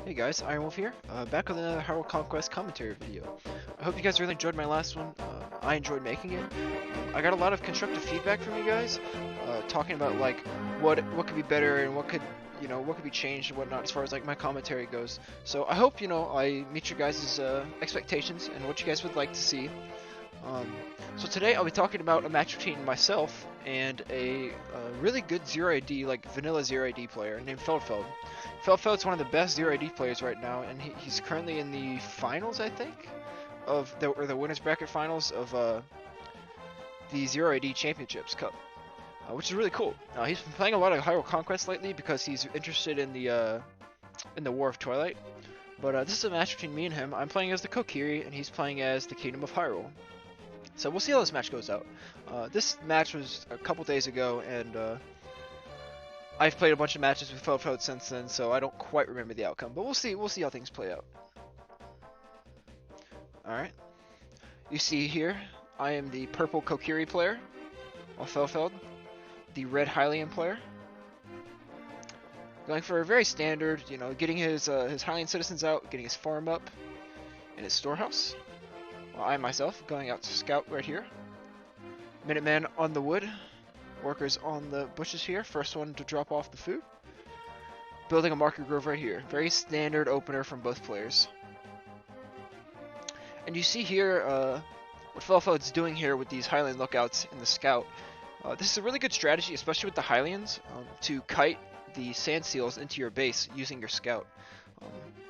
Hey guys, IronWolf here, back with another Hyrule Conquest commentary video. I hope you guys really enjoyed my last one. I enjoyed making it. I got a lot of constructive feedback from you guys, talking about like what could be better and what could be changed and whatnot as far as like my commentary goes. So I hope I meet your guys' expectations and what you guys would like to see. So today I'll be talking about a match between myself and a really good 0AD, like vanilla 0AD player named FeldFeld. FeldFeld's one of the best 0AD players right now, and he's currently in the finals, I think, of the winners bracket finals of the 0AD Championships Cup, which is really cool. He's been playing a lot of Hyrule Conquest lately because he's interested in the War of Twilight. But this is a match between me and him. I'm playing as the Kokiri, and he's playing as the Kingdom of Hyrule. So we'll see how this match goes out. This match was a couple days ago, and I've played a bunch of matches with FeldFeld since then, so I don't quite remember the outcome. But we'll see how things play out. Alright. You see here, I am the purple Kokiri player, while FeldFeld, the red Hylian player. Going for a very standard, getting his Hylian citizens out, getting his farm up, and his storehouse. I myself going out to scout right here. Minuteman on the wood, workers on the bushes here. First one to drop off the food. Building a market grove right here. Very standard opener from both players. And you see here what FeldFeld's doing here with these Hylian lookouts in the scout. This is a really good strategy, especially with the Hylians, to kite the sand seals into your base using your scout.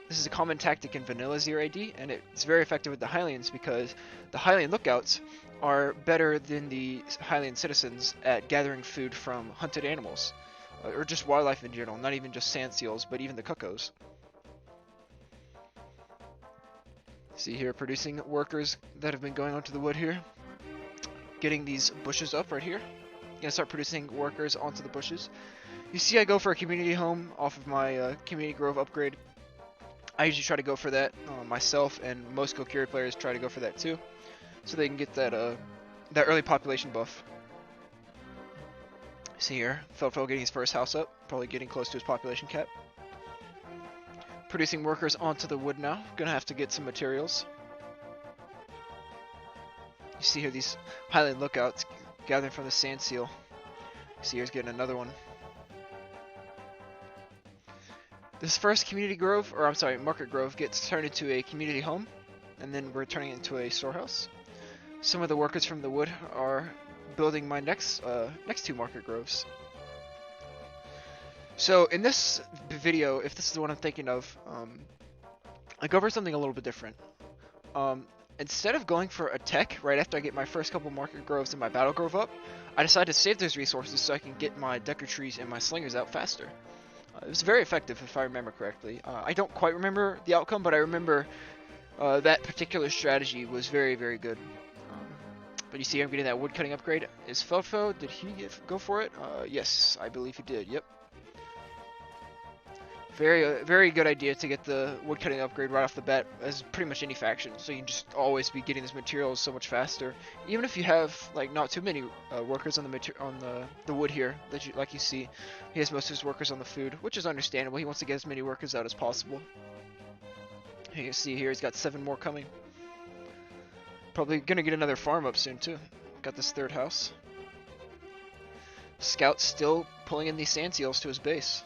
This is a common tactic in vanilla 0AD, and it's very effective with the Hylians because the Hylian lookouts are better than the Hylian citizens at gathering food from hunted animals, or just wildlife in general, not even just sand seals, but even the KOKs. See here, producing workers that have been going onto the wood here, getting these bushes up right here. Gonna start producing workers onto the bushes. You see I go for a community home off of my community grove upgrade. I usually try to go for that myself, and most Kokiri players try to go for that too, so they can get that early population buff. See here, FeldFeld getting his first house up, probably getting close to his population cap. Producing workers onto the wood now. Gonna have to get some materials. You see here these Hylian lookouts gathering from the sand seal. See here's getting another one. This first community grove, or I'm sorry, market grove, gets turned into a community home, and then we're turning it into a storehouse. Some of the workers from the wood are building my next two market groves. So in this video, if this is the one I'm thinking of, I go for something a little bit different. Instead of going for a tech right after I get my first couple market groves and my battle grove up, I decide to save those resources so I can get my Decker trees and my slingers out faster. It was very effective if I remember correctly. I don't quite remember the outcome, but I remember that particular strategy was very, very good. But you see I'm getting that wood cutting upgrade. Is FeldFeld, did he go for it? Yes, I believe he did, yep. Very good idea to get the wood cutting upgrade right off the bat as pretty much any faction, so you can just always be getting this material so much faster. Even if you have like not too many workers on the wood here, like you see, he has most of his workers on the food, which is understandable. He wants to get as many workers out as possible. You can see here he's got 7 more coming. Probably gonna get another farm up soon too. Got this third house. Scout still pulling in these sand seals to his base.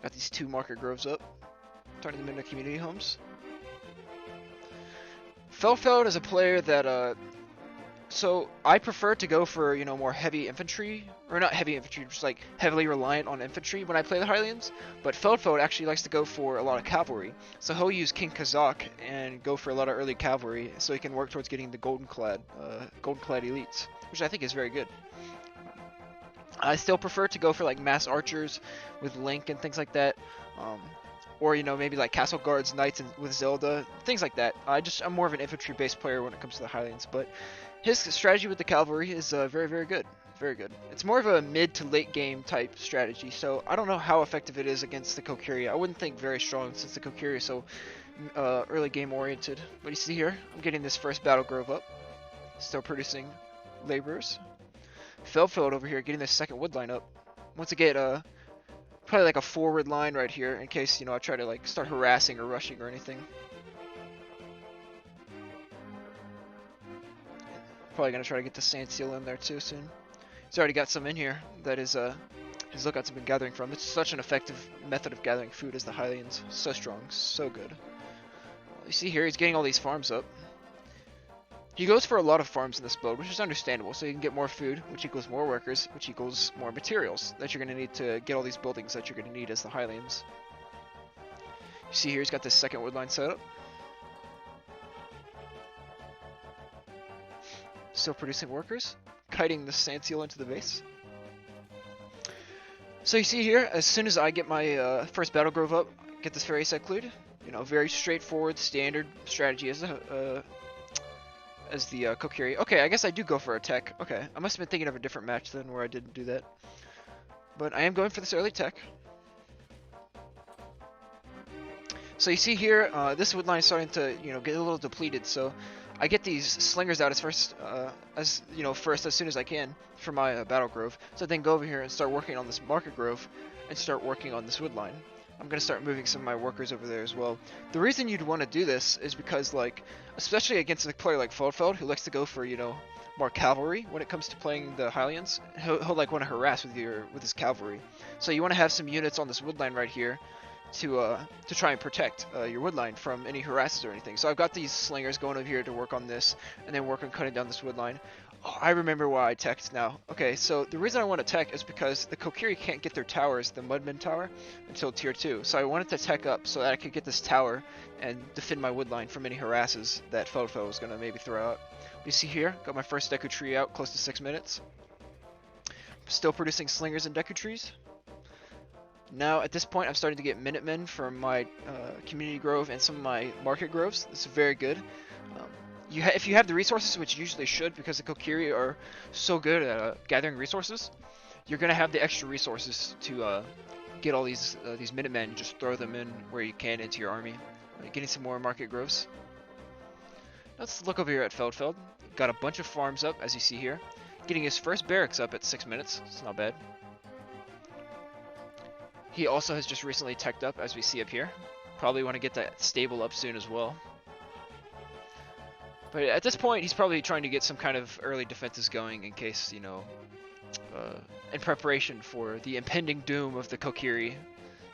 Got these 2 market groves up, turning them into community homes. FeldFeld is a player that, so I prefer to go for, more heavy infantry, or not heavy infantry, just like heavily reliant on infantry when I play the Hylians, but FeldFeld actually likes to go for a lot of cavalry. So he'll use King Kazakh and go for a lot of early cavalry so he can work towards getting the golden clad elites, which I think is very good. I still prefer to go for like mass archers with Link and things like that, or maybe like castle guards, knights, and with Zelda, things like that. I'm more of an infantry-based player when it comes to the Hylians, but his strategy with the cavalry is very, very good. Very good. It's more of a mid to late game type strategy, so I don't know how effective it is against the Kokiri. I wouldn't think very strong since the Kokiri is so early game oriented. But you see here, I'm getting this first battle grove up, still producing laborers. FeldFeld over here getting this second wood line up. Once I get probably like a forward line right here in case, you know, I try to like start harassing or rushing or anything. Probably gonna try to get the sand seal in there too soon. He's already got some in here that is his lookouts have been gathering from. It's such an effective method of gathering food as the Hylians. So strong, so good. You see here, he's getting all these farms up. He goes for a lot of farms in this build, which is understandable, so you can get more food, which equals more workers, which equals more materials that you're going to need to get all these buildings that you're going to need as the Hylians. You see here, he's got this second wood line set up. Still producing workers, kiting the sand seal into the base. So you see here, as soon as I get my first battle grove up, get this fairy secluded. You know, very straightforward, standard strategy as the Kokiri. Okay, I guess I do go for a tech. Okay, I must have been thinking of a different match then where I didn't do that. But I am going for this early tech. So you see here, this wood line is starting to, you know, get a little depleted. So I get these slingers out as soon as I can for my battle grove. So then go over here and start working on this market grove and start working on this wood line. I'm going to start moving some of my workers over there as well. The reason you'd want to do this is because, like, especially against a player like FeldFeld, who likes to go for, you know, more cavalry when it comes to playing the Hylians, he'll like want to harass with his cavalry. So you want to have some units on this wood line right here to try and protect your wood line from any harasses or anything. So I've got these slingers going over here to work on this, and then work on cutting down this wood line. Oh, I remember why I teched now. Okay, so the reason I want to tech is because the Kokiri can't get their towers, the Mudman Tower, until tier 2. So I wanted to tech up so that I could get this tower and defend my wood line from any harasses that FeldFeld was going to maybe throw out. You see here, got my first Deku Tree out close to 6 minutes. Still producing slingers and Deku Trees. Now, at this point, I'm starting to get Minutemen from my Community Grove and some of my Market Groves. This is very good. If you have the resources, which you usually should because the Kokiri are so good at gathering resources, you're going to have the extra resources to get all these Minutemen, just throw them in where you can into your army. Getting some more Market Groves. Let's look over here at FeldFeld. Got a bunch of farms up, as you see here. Getting his first barracks up at 6 minutes. It's not bad. He also has just recently teched up, as we see up here. Probably want to get that stable up soon as well. But at this point, he's probably trying to get some kind of early defenses going in case, you know, in preparation for the impending doom of the Kokiri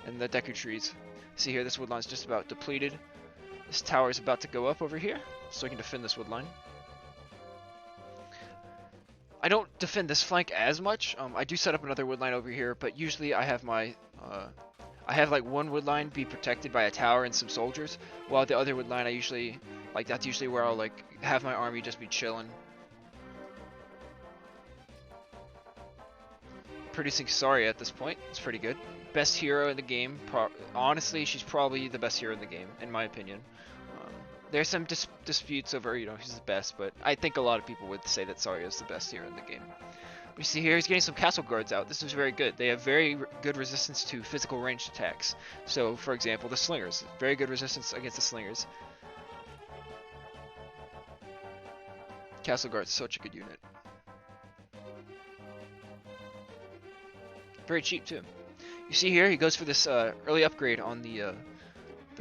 and the Deku Trees. See here, this wood line is just about depleted. This tower is about to go up over here, so I can defend this wood line. I don't defend this flank as much. I do set up another wood line over here, but usually I have my like one wood line be protected by a tower and some soldiers, while the other wood line that's usually where I'll like have my army just be chilling. Producing Saria at this point. It's pretty good. Best hero in the game. Honestly, she's probably the best hero in the game, in my opinion. There's some disputes over, you know, who's the best, but I think a lot of people would say that Saria is the best hero in the game. We see here he's getting some castle guards out. This is very good. They have very good resistance to physical ranged attacks. So, for example, the slingers. Very good resistance against the slingers. Castle guards, such a good unit. Very cheap too. You see here he goes for this early upgrade on the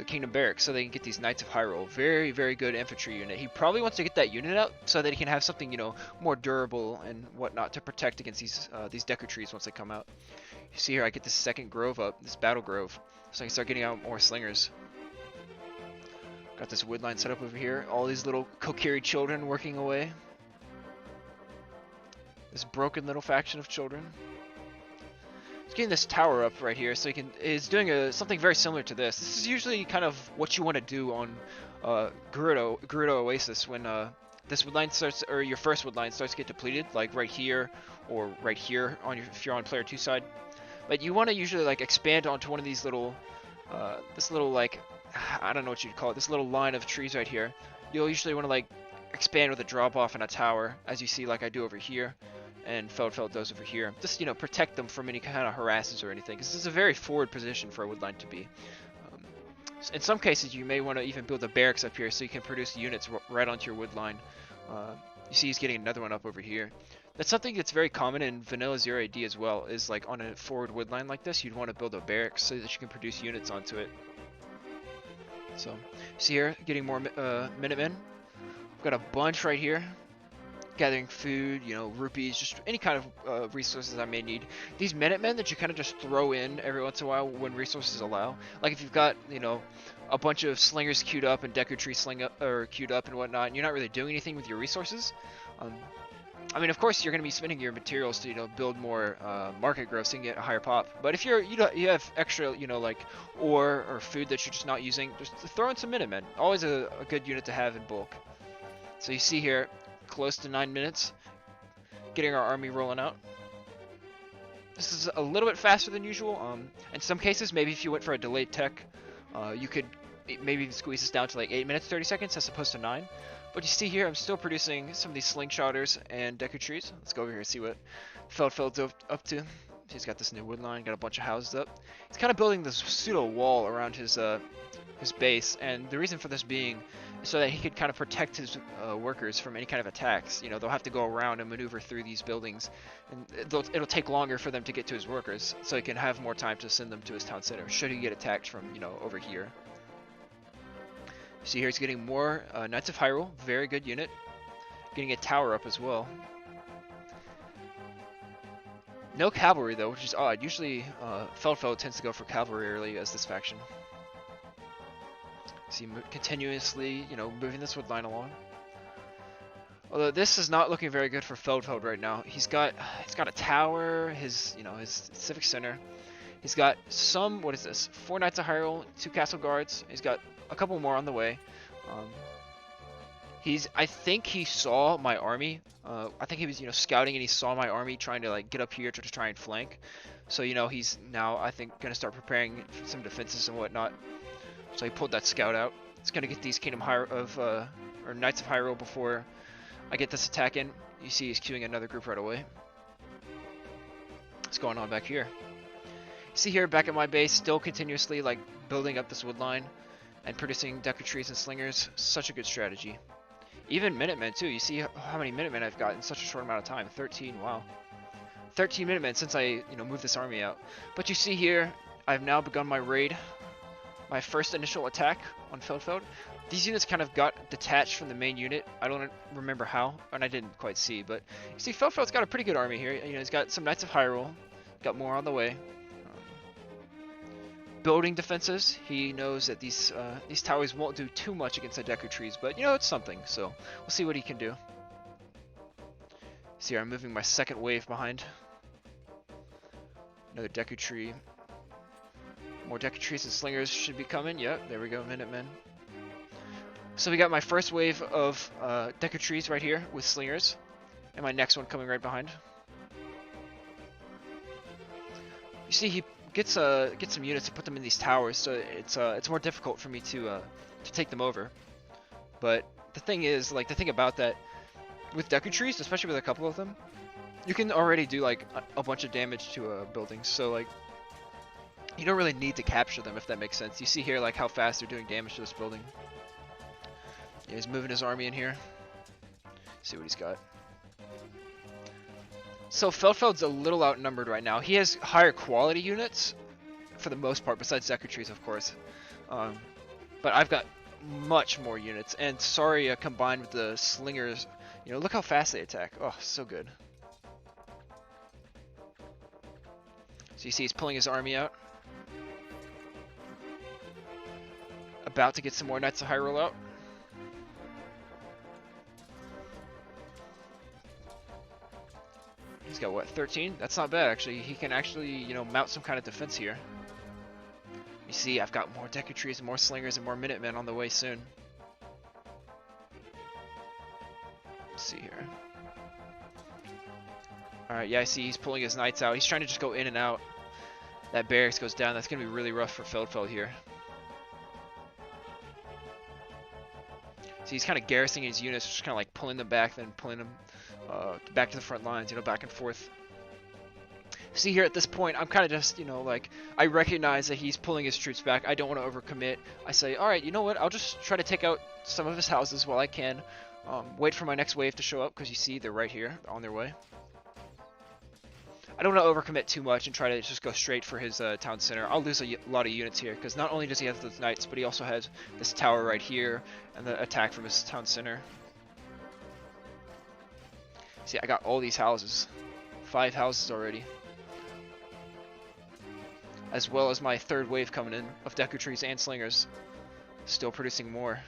Kingdom Barracks so they can get these Knights of Hyrule. Very, very good infantry unit. He probably wants to get that unit out so that he can have something, you know, more durable and whatnot to protect against these Deku Trees once they come out. You see here I get this second grove up, this battle grove, so I can start getting out more slingers. Got this wood line set up over here. All these little Kokiri children working away. This broken little faction of children. He's getting this tower up right here, so he is doing something very similar to this. This is usually kind of what you want to do on Gerudo Oasis when this wood line starts, or your first wood line starts to get depleted, like right here or right here on if you're on player 2 side. But you want to usually like expand onto one of these little, this little like, I don't know what you'd call it, this little line of trees right here. You'll usually want to like expand with a drop off and a tower, as you see like I do over here. And FeldFeld does over here. Just, you know, protect them from any kind of harasses or anything. Because this is a very forward position for a wood line to be. In some cases, you may want to even build a barracks up here so you can produce units right onto your wood line. You see he's getting another one up over here. That's something that's very common in vanilla 0 AD as well, is like on a forward wood line like this, you'd want to build a barracks so that you can produce units onto it. So, see here, getting more Minutemen. I've got a bunch right here. Gathering food, you know, rupees, just any kind of resources I may need. These Minutemen that you kind of just throw in every once in a while when resources allow. Like if you've got, you know, a bunch of slingers queued up and Deku Tree queued up and whatnot, and you're not really doing anything with your resources. I mean, of course, you're going to be spending your materials to, you know, build more market growth so you can get a higher pop. But if you have extra, you know, like ore or food that you're just not using, just throw in some Minutemen. Always a good unit to have in bulk. So you see here, close to 9 minutes, getting our army rolling out. This is a little bit faster than usual. In some cases, maybe if you went for a delayed tech, you could maybe even squeeze this down to like 8 minutes 30 seconds as opposed to 9. But you see here, I'm still producing some of these slingshotters and Deku Trees. Let's go over here and see what FeldFeld's up to. He's got this new wood line, got a bunch of houses up. He's kind of building this pseudo wall around his base, and the reason for this being so that he could kind of protect his workers from any kind of attacks. You know, they'll have to go around and maneuver through these buildings, and it'll take longer for them to get to his workers, so he can have more time to send them to his town center should he get attacked from, you know, over here. See here, he's getting more Knights of Hyrule, very good unit. Getting a tower up as well. No cavalry though, which is odd. Usually FeldFeld tends to go for cavalry early as this faction. See, continuously, you know, moving this wood line along. Although this is not looking very good for FeldFeld right now. He's got a tower, his civic center. He's got some, what is this? 4 Knights of Hyrule, 2 castle guards. He's got a couple more on the way. I think he saw my army. I think he was, you know, scouting and he saw my army trying to like get up here to try and flank. So, you know, he's now, I think, gonna start preparing some defenses and whatnot. So he pulled that scout out. It's gonna get these or Knights of Hyrule before I get this attack in. You see he's queuing another group right away. What's going on back here? You see here back at my base, still continuously like building up this wood line and producing Deku Trees and Slingers. Such a good strategy. Even Minutemen too. You see how many Minutemen I've got in such a short amount of time. 13, wow. 13 Minutemen since I, you know, moved this army out. But you see here, I've now begun my raid. My first initial attack on FeldFeld. These units kind of got detached from the main unit. I don't remember how, and I didn't quite see, but you see FeldFeld's got a pretty good army here. You know, he's got some Knights of Hyrule, got more on the way. Building defenses. He knows that these towers won't do too much against the Deku Trees, but you know, it's something, so we'll see what he can do. See here, I'm moving my second wave behind. Another Deku Tree. More Deku Trees and Slingers should be coming. Yep, there we go, Minutemen. So we got my first wave of Deku Trees right here with Slingers, and my next one coming right behind. You see, he gets some units to put them in these towers, so it's more difficult for me to take them over. But the thing is, like, the thing about that with Deku Trees, especially with a couple of them, you can already do like a bunch of damage to buildings. So like, you don't really need to capture them, if that makes sense. You see here like how fast they're doing damage to this building. Yeah, he's moving his army in here. See what he's got. So FeldFeld's a little outnumbered right now. He has higher quality units for the most part, besides Deku Trees, of course. But I've got much more units, and Saria combined with the Slingers, you know, look how fast they attack. Oh, so good. So you see he's pulling his army out. About to get some more Knights of Hyrule out. He's got what, 13? That's not bad actually. He can actually, you know, mount some kind of defense here. You see, I've got more Deku Trees, more Slingers, and more Minutemen on the way soon. Let's see here. Alright, yeah, I see he's pulling his Knights out. He's trying to just go in and out. That barracks goes down. That's going to be really rough for FeldFeld here. So he's kind of garrisoning his units, just kind of like pulling them back, then pulling them back to the front lines, you know, back and forth. See here at this point, I'm kind of just, you know, like, I recognize that he's pulling his troops back. I don't want to overcommit. I say, alright, you know what, I'll just try to take out some of his houses while I can. Wait for my next wave to show up, because you see they're right here, on their way. I don't want to overcommit too much and try to just go straight for his town center. I'll lose a lot of units here because not only does he have those knights, but he also has this tower right here and the attack from his town center. See, I got all these houses. 5 houses already. As well as my third wave coming in of Deku Trees and Slingers. Still producing more.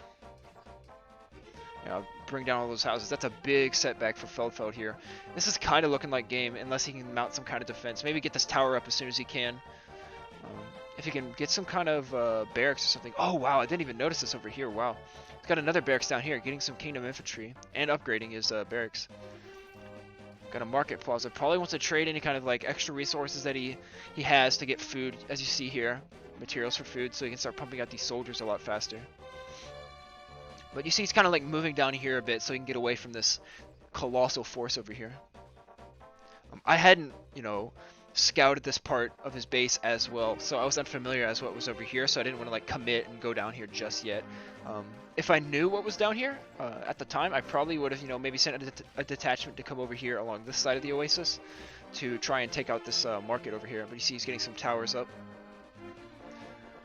Yeah, I'll bring down all those houses. That's a big setback for FeldFeld here. This is kind of looking like game, unless he can mount some kind of defense. Maybe get this tower up as soon as he can. If he can get some kind of barracks or something. Oh, wow, I didn't even notice this over here. Wow. He's got another barracks down here, getting some Kingdom Infantry and upgrading his barracks. Got a market plaza. Probably wants to trade any kind of like extra resources that he has to get food, as you see here. Materials for food, so he can start pumping out these soldiers a lot faster. But you see he's kind of like moving down here a bit so he can get away from this colossal force over here. I hadn't, you know, scouted this part of his base as well, so I was unfamiliar as what was over here, so I didn't want to like commit and go down here just yet. If I knew what was down here at the time, I probably would have, you know, maybe sent a detachment to come over here along this side of the oasis to try and take out this market over here. But you see he's getting some towers up.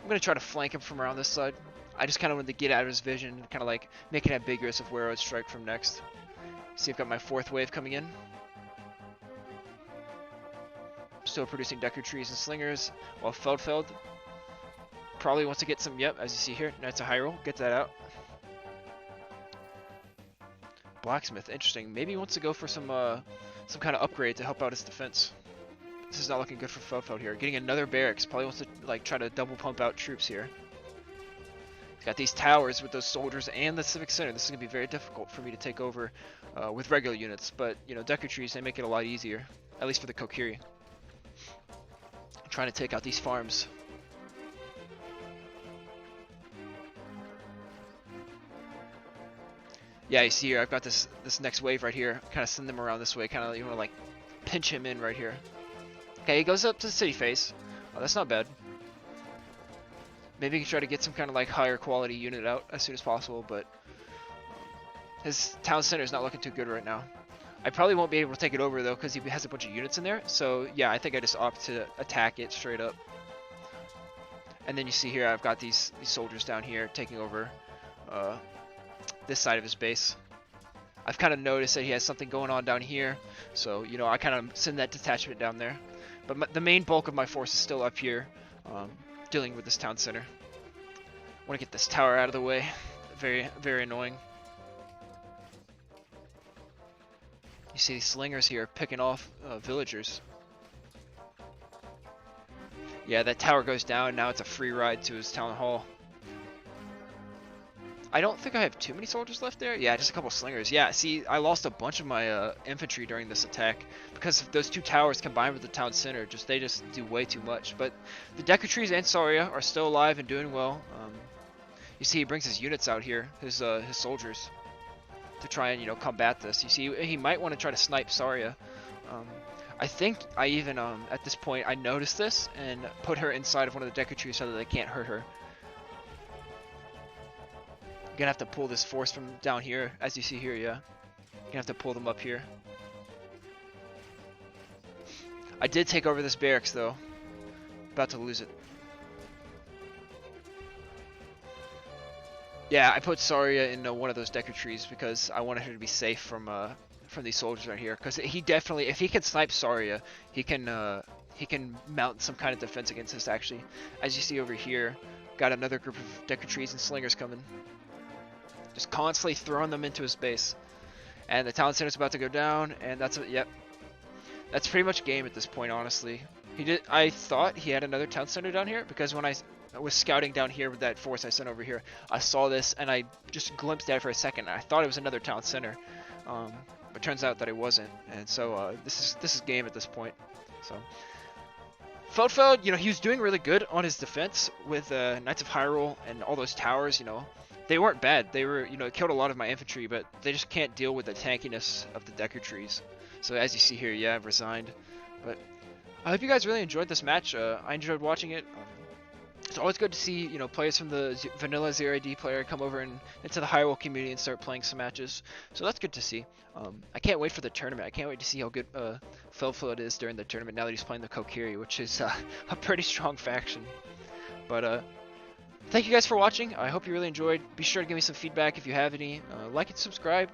I'm going to try to flank him from around this side. I just kind of wanted to get out of his vision and kind of like make it ambiguous of where I would strike from next. See, I've got my 4th wave coming in. Still producing Deku Trees and Slingers, while FeldFeld probably wants to get some, yep, as you see here, Knights of Hyrule, get that out. Blacksmith, interesting. Maybe he wants to go for some kind of upgrade to help out his defense. This is not looking good for FeldFeld here. Getting another barracks, probably wants to like try to double pump out troops here. He's got these towers with those soldiers and the civic center. This is gonna be very difficult for me to take over with regular units, but you know, Deku Trees, they make it a lot easier, at least for the Kokiri. I'm trying to take out these farms. Yeah, you see here, I've got this next wave right here. Kind of send them around this way. Kind of, you want to like pinch him in right here. Okay, he goes up to the city face. Oh, that's not bad. Maybe he can try to get some kind of like higher quality unit out as soon as possible, but his town center is not looking too good right now. I probably won't be able to take it over though, because he has a bunch of units in there. So yeah, I think I just opt to attack it straight up. And then you see here, I've got these soldiers down here taking over this side of his base. I've kind of noticed that he has something going on down here, so you know, I kind of send that detachment down there. But the main bulk of my force is still up here, dealing with this town center. I want to get this tower out of the way. Very, very annoying. You see these slingers here picking off villagers. Yeah, that tower goes down. Now it's a free ride to his town hall. I don't think I have too many soldiers left there. Yeah, just a couple slingers. Yeah, see, I lost a bunch of my infantry during this attack because of those 2 towers combined with the town center. They just do way too much. But the Deku Trees and Saria are still alive and doing well. You see, he brings his units out here, his soldiers, to try and, you know, combat this. You see, he might want to try to snipe Saria. I think I even at this point I noticed this and put her inside of one of the Deku Trees so that they can't hurt her. I'm gonna have to pull this force from down here, as you see here, yeah. Gonna have to pull them up here. I did take over this barracks though. About to lose it. Yeah, I put Saria in one of those Deku Trees because I wanted her to be safe from these soldiers right here. Because he definitely, if he can snipe Saria, he can mount some kind of defense against us. Actually, as you see over here, got another group of Deku Trees and Slingers coming. Just constantly throwing them into his base. And the town center's about to go down, and that's it. Yep. That's pretty much game at this point, honestly. I thought he had another town center down here, because when I was scouting down here with that force I sent over here, I saw this, and I just glimpsed at it for a second. I thought it was another town center. But turns out that it wasn't. And so this is game at this point. So FeldFeld, you know, he was doing really good on his defense with Knights of Hyrule and all those towers, you know. They weren't bad. They were, you know, it killed a lot of my infantry, but they just can't deal with the tankiness of the Deku Trees. So as you see here, yeah, I've resigned. But I hope you guys really enjoyed this match. I enjoyed watching it. It's always good to see, players from the vanilla 0 AD player come over and into the Hyrule community and start playing some matches. So that's good to see. I can't wait for the tournament. I can't wait to see how good FeldFeld is during the tournament now that he's playing the KOK, which is a pretty strong faction. But thank you guys for watching. I hope you really enjoyed. Be sure to give me some feedback if you have any. Like and subscribe.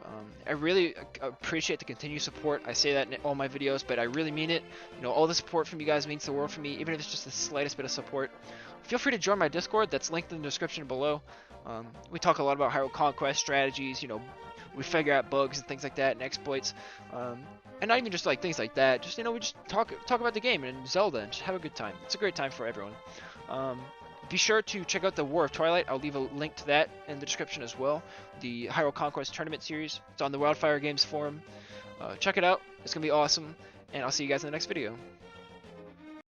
I really appreciate the continued support. I say that in all my videos, but I really mean it. All the support from you guys means the world for me, even if it's just the slightest bit of support. Feel free to join my Discord. That's linked in the description below. We talk a lot about Hyrule Conquest strategies. We figure out bugs and things like that and exploits. And not even just like things like that. Just we just talk about the game and Zelda and just have a good time. It's a great time for everyone. Be sure to check out the War of Twilight. I'll leave a link to that in the description as well. The Hyrule Conquest Tournament Series. It's on the Wildfire Games forum. Check it out. It's going to be awesome. And I'll see you guys in the next video.